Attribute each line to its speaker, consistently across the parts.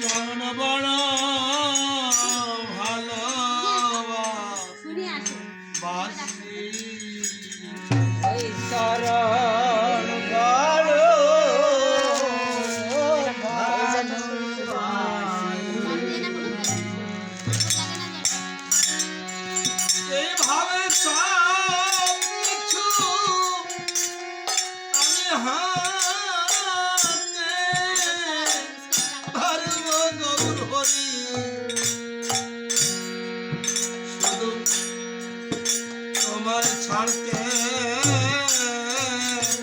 Speaker 1: চরণ বড় ভালোবাসি
Speaker 2: ওই চরণ বড়
Speaker 1: এইভাবে সব কিছু আমি হাতে ধরব গৌর হরি শুধু তোমার ছাড়তে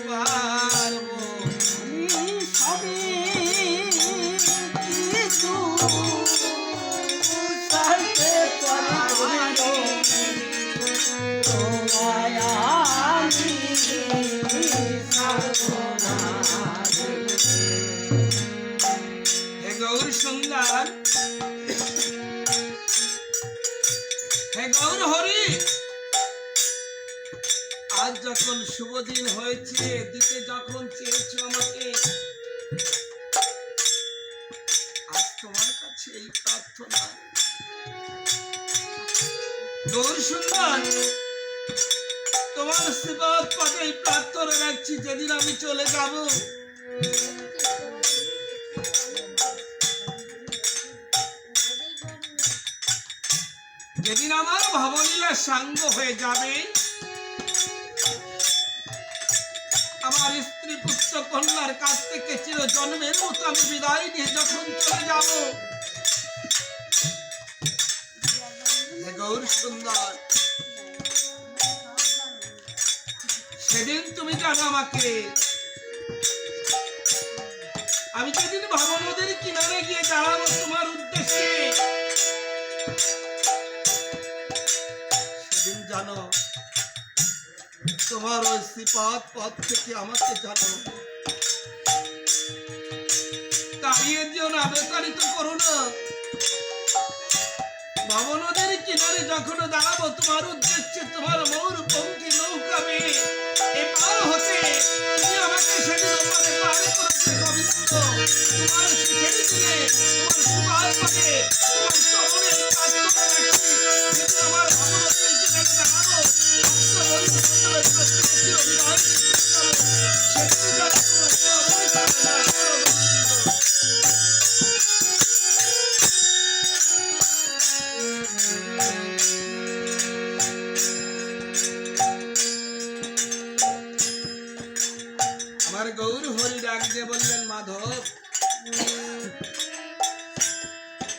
Speaker 1: পারবো
Speaker 2: আমি সবই কিছু ছাড়তে পারবো তোমায় আমি ছাড়বো না।
Speaker 1: হে গৌর সুন্দর হে গৌর হরি আজ যখন শুভ দিন হয়েছে দিতে যখন চেয়েছো আমাকে আজ তোমার কাছে এই প্রার্থনা গৌর সুন্দর তোমার শ্রীপাদ পদে এই প্রার্থনা রাখছি যেদিন আমি চলে যাব যেদিন আমার ভবলীলা সাঙ্গ হয়ে যাবে আমার স্ত্রী পুত্র কন্যার কাছ থেকে চির জন্মের মতো আমি বিদায় নিয়ে যখন চলে যাব হে গৌর সুন্দর সেদিন তুমি জানো আমাকে আমি যেদিন ভাবা নদীর কিনারে গিয়ে দাঁড়াবো তোমার উদ্দেশ্যে সেদিন জানো তোমার ওই শ্রীপাদ পথ থেকে আমাকে জানো তাড়িয়ে দিও না বেতাড়িত করো না ভাবা নদীর কিনারে যখন দাঁড়াবো তোমার উদ্দেশ্যে তোমার মৌর পঙ্কি নৌকা বেয়ে এপার হতে তুমি আমাকে সেদিন ওপারে পার করেছে গোবিন্দ তোমার সেদিনে তোমার সুপার পাবে তোমার চরণে প্রার্থনা রাখছি যেদিন আমার ভাবা নদীর কিনারে দাঁড়াবো সেদিন যারা তোমার চরণে প্রার্থনা করো আমার গৌর হরি ডাক দিয়ে বললেন মাধব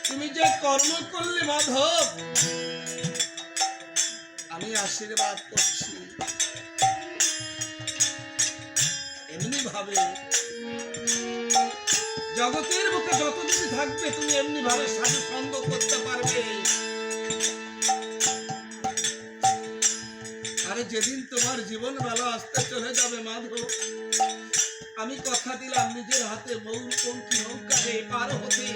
Speaker 1: তুমি যে কর্ম করলে মাধব আমি আশীর্বাদ করছি এমনি ভাবে জগতের বুকে যতদিন থাকবে তুমি এমনি ভাবে সাধু সঙ্গ করতে পারবে আরে যেদিন তোমার জীবন বেলা আসতে চলে যাবে মাধব আমি কথা দিলাম নিজের হাতে মৌর পঙ্কি নৌকা দিয়ে পার হতে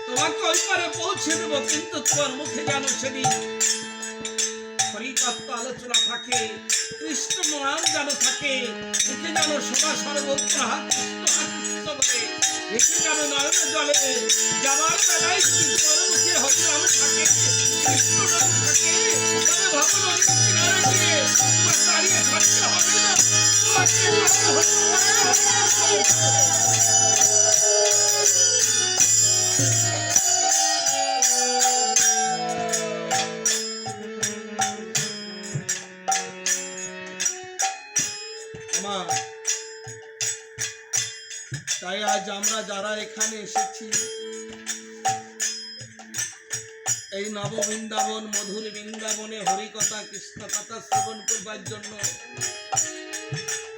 Speaker 1: তোমাকে ওই পারে পৌঁছে দেবো কিন্তু তোমার মুখে যেন সেদিন হরিতত্ত্ব আলোচনা থাকে কৃষ্ণ নাম যেন থাকে মুখে যেন সদা সর্বত্র হাত কৃষ্ণ বলে রেখে যেন নয়ন জলে যাবার বেলায় তোমার মুখে হরিনাম থাকে কৃষ্ণ নাম থাকে তবে ভাবনা কিনারে গিয়ে তোমার দাঁড়িয়ে থাকতে হবে না তাই আজ আমরা যারা এখানে এসেছি এই নব বৃন্দাবন মধুর বৃন্দাবনে হরিকথা কৃষ্ণ কথা শ্রবণ করবার জন্য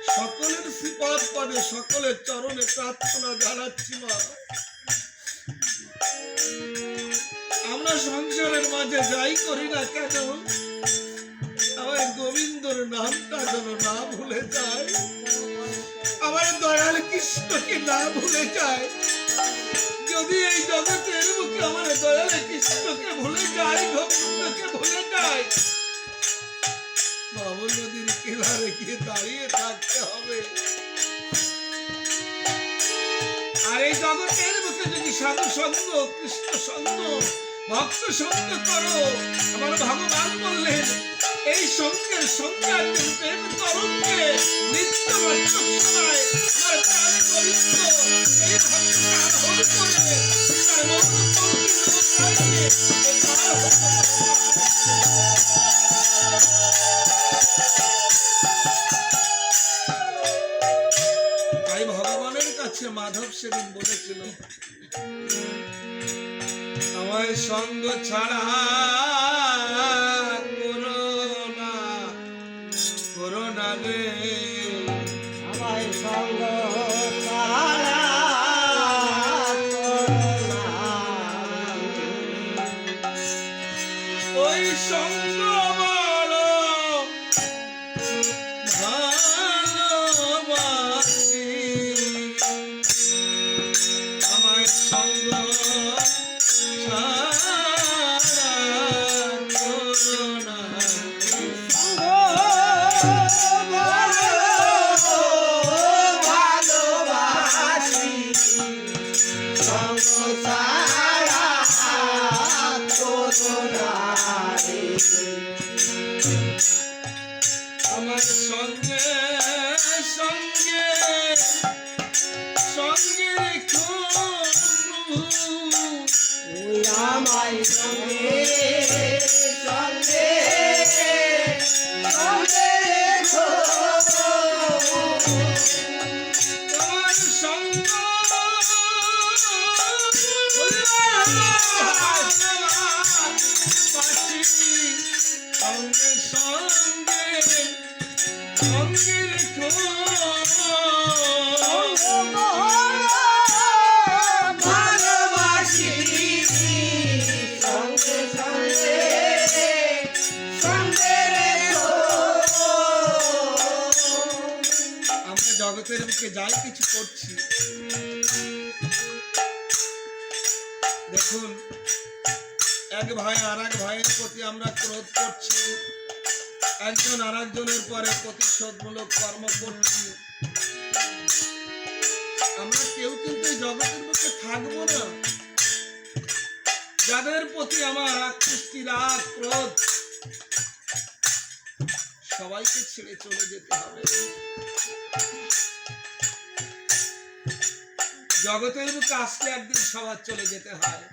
Speaker 1: সকলের শ্রীপাদ পদে সকলের চরণে প্রার্থনা জানাচ্ছি মা আমরা সংসারের মাঝে যাই করি না কেন আমার গোবিন্দর নামটা যেন না ভুলে যায় আমার দয়াল কৃষ্ণকে না ভুলে যায় যদি এই জগতের বুকে আমার দয়াল কৃষ্ণকে ভুলে যায় গোবিন্দকে ভুলে যায় বাবু নদীর কিনারে গিয়ে দাঁড়িয়ে থাকতে হবে জগতের বুকে যদি সাধু সঙ্গ, কৃষ্ণ সঙ্গ, ভক্ত সঙ্গ করো, আমার ভগবান বললেন এই সঙ্গের সঙ্গে একজন প্রেম তরঙ্গে নিত্য মাত্র সময় আমার প্রাণে পবিত্র এই ভক্তকে আহ্বান করে তার মতো পঙ্কিল নৌকায় এই পার হতে তাই ভগবানের কাছে মাধব সেদিন বলেছিল আমায় সঙ্গ ছাড়া করোনা রে,
Speaker 2: আমায় সঙ্গ ছাড়া করোনা।
Speaker 1: ওই সঙ্গ বড় ভালোবাসি, আমায় সঙ্গ আমার সঙ্গে সঙ্গে সঙ্গে রেখো
Speaker 2: আমায় সঙ্গে সঙ্গে সঙ্গে রেখো,
Speaker 1: তোমার সঙ্গ সঙ্গে সঙ্গে সঙ্গে রেখো
Speaker 2: ভালোবাসি সঙ্গে সঙ্গে সঙ্গে রেখো।
Speaker 1: আমরা জগতের বুকে যাই কিছু করছি, দেখুন এক ভাই আর এক ভাইয়ের প্রতি আমরা ক্রোধ করছি, একজন আর একজনের পরে প্রতিশোধমূলক কর্ম করছি। আমরা কেউ কিন্তু এই জগতের বুকে থাকবো না। যাদের প্রতি আমার আকৃষ্টি, রাগ, ক্রোধ সবাইকে ছেড়ে চলে যেতে হবে। জগতের বুকে আসলে একদিন সবার চলে যেতে হয়।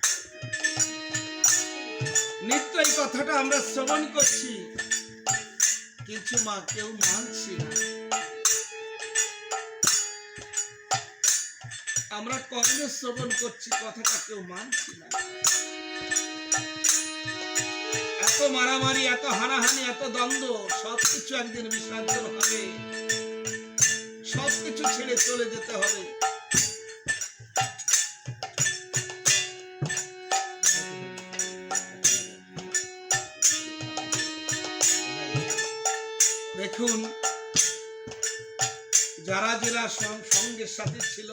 Speaker 1: নিত্য এই কথাটা আমরা শ্রবণ করছি, কিছু মা কেউ মানছি না। আমরা কর্মে শ্রবণ করছি, কথাটা কেউ মানছি না। এত মারামারি, এত হানাহানি, এত দ্বন্দ্ব, সবকিছু একদিন বিসর্জন হবে, সবকিছু ছেড়ে চলে যেতে হবে। দেখুন যারা যারা সঙ্গের সাথে ছিল,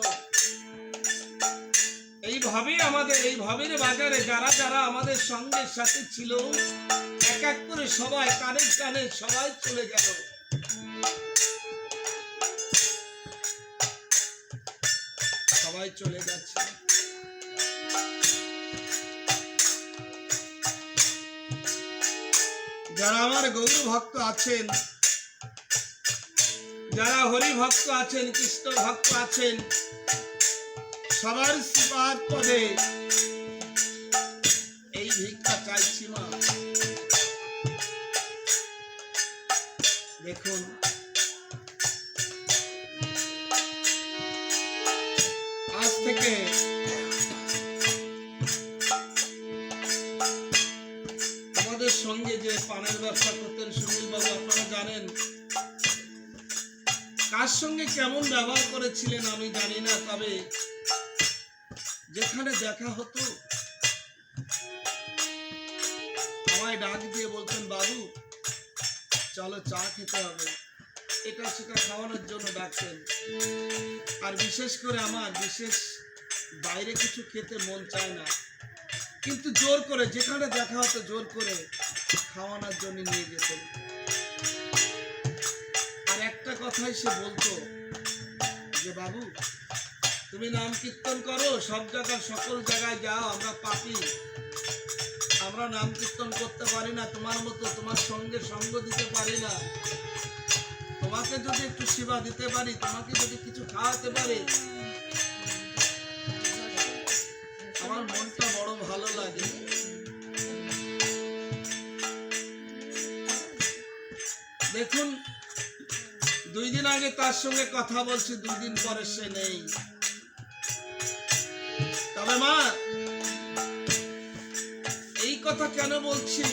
Speaker 1: এইভাবে আমাদের এই ভাবের বাজারে যারা যারা আমাদের সঙ্গের সাথে ছিল, এক এক করে সবাই কানে কানে সবাই চলে গেল। সবাই চলে যাচ্ছে। যারা আমার গৌর ভক্ত আছেন, যারা হরি ভক্ত আছেন, কৃষ্ণ ভক্ত আছেন, সবার শ্রীপাদ পদে এই ভিক্ষা চাইছি মা। দেখুন আজ থেকে আমাদের সঙ্গে যে পানের ব্যবসা করতেন সুনীল বাবু, আপনারা জানেন কার সঙ্গে কেমন ব্যবহার করেছিলেন আমি জানি না, তবে যেখানে দেখা হতো আমায় ডাক দিয়ে বলতেন বাবু চলো চা খেতে হবে, এটা সেটা খাওয়ানোর জন্য ডাকতেন। আর বিশেষ করে আমার বিশেষ বাইরে কিছু খেতে মন চায় না, কিন্তু জোর করে যেখানে দেখা হতো জোর করে খাওয়ানোর জন্য নিয়ে যেতেন। আর একটা কথাই সে বলতো যে বাবু তুমি নাম কীর্তন করো, সব জায়গায় সকল জায়গায় যাও, আমরা পাপী, আমরা নাম কীর্তন করতে পারি না তোমার মতো, তোমার সঙ্গে সঙ্গ দিতে পারি না। তোমাকে যদি একটু সেবা দিতে পারি, তোমাকে যদি কিছু খাওয়াতে পারি, আমার মনটা বড় ভালো লাগে। দেখুন, 2 দিন আগে তার সঙ্গে কথা বলছি, 2 দিন পরে সে নেই। তবে মা, এই কথা কেন বলছি,